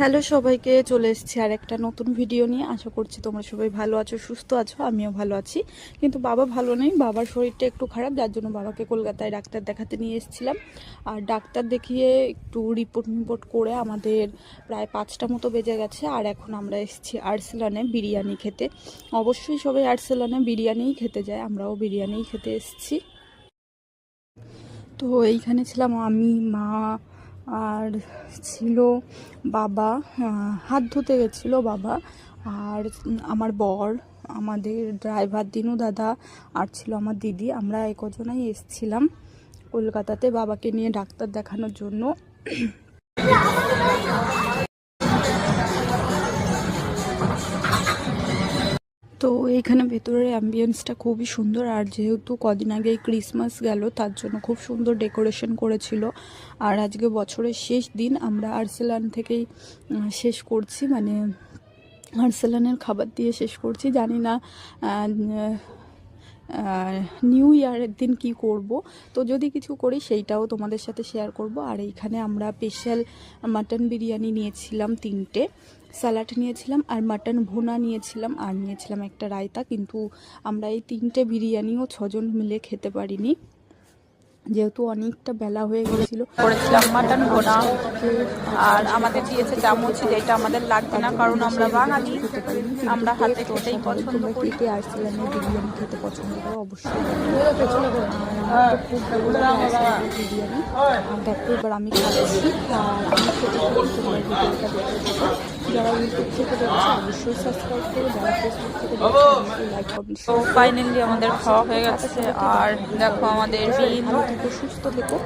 Hello সবাইকে, চলে এসেছি আর একটা নতুন ভিডিও নিয়ে। আশা করছি তোমরা সবাই ভালো আছো, সুস্থ আছো। আমিও ভালো আছি, কিন্তু বাবা ভালো নেই। বাবার শরীরটা একটু খারাপ, যার জন্য বাবাকে কলকাতায় ডাক্তার দেখাতে নিয়ে এসেছিলাম। আর ডাক্তার দেখিয়ে একটু রিপোর্ট করে আমাদের প্রায় 5টা মতো বেজে গেছে। আর এখন আমরা এসেছি আর্সেলানে বিরিয়ানি খেতে। অবশ্যই সবাই আর্সেলানে বিরিয়ানিই খেতে যায়, আমরাও বিরিয়ানিই খেতে এসেছি। তো এইখানে ছিলাম আমি, মা, আর ছিল বাবা। হাত ধুতে গেছিলো বাবা, আর আমার বর, আমাদের ড্রাইভার দিনু দাদা, আর ছিল আমার দিদি। আমরা কজনাই এসছিলাম কলকাতাতে বাবাকে নিয়ে ডাক্তার দেখানোর জন্য। তো এইখানে ভেতরের অ্যাম্বিয়েন্সটা খুবই সুন্দর। আর যেহেতু কদিন আগেই ক্রিসমাস গেল, তার জন্য খুব সুন্দর ডেকোরেশন করেছিল। আর আজকে বছরের শেষ দিন, আমরা আর্সেলান থেকেই শেষ করছি, মানে আর্সেলানের খাবার দিয়ে শেষ করছি। জানি না নিউ ইয়ারের দিন কি করব, তো যদি কিছু করি সেইটাও তোমাদের সাথে শেয়ার করব। আর এইখানে আমরা স্পেশাল মাটন বিরিয়ানি নিয়েছিলাম 3টে, স্যালাড নিয়েছিলাম, আর মাটন ভুনা নিয়েছিলাম, আর নিয়েছিলাম একটা রায়তা। কিন্তু আমরা এই 3টে বিরিয়ানিও 6জন মিলে খেতে পারিনি, যেহেতু অনেকটা বেলা হয়ে গেছিলো। করেছিলাম মাটন ভোনা, আর আমাদের দিয়েছে চামচ, যেটা আমাদের লাগবে না কারণ আমরা বাঙালি, আমরা হাতে খেতেই পছন্দ করি। কে আর্সেলানের বিরিয়ানি খেতে পছন্দ করো অবশ্যই। খুব বিরিয়ানি দেখো, এবার আমি খাচ্ছি। আর আমি খেতে তোমার ভিডিওটা দেখতে থাকো। যারা ইউটিউব থেকে দেখছে অবশ্যই সাবস্ক্রাইব করো, যারা ফেসবুক থেকে দেখছে অবশ্যই লাইক করবেন। তো ফাইনালি আমাদের খাওয়া হয়ে গেছে। আর দেখো আমাদের ভালো থেকো, সুস্থ থেকো।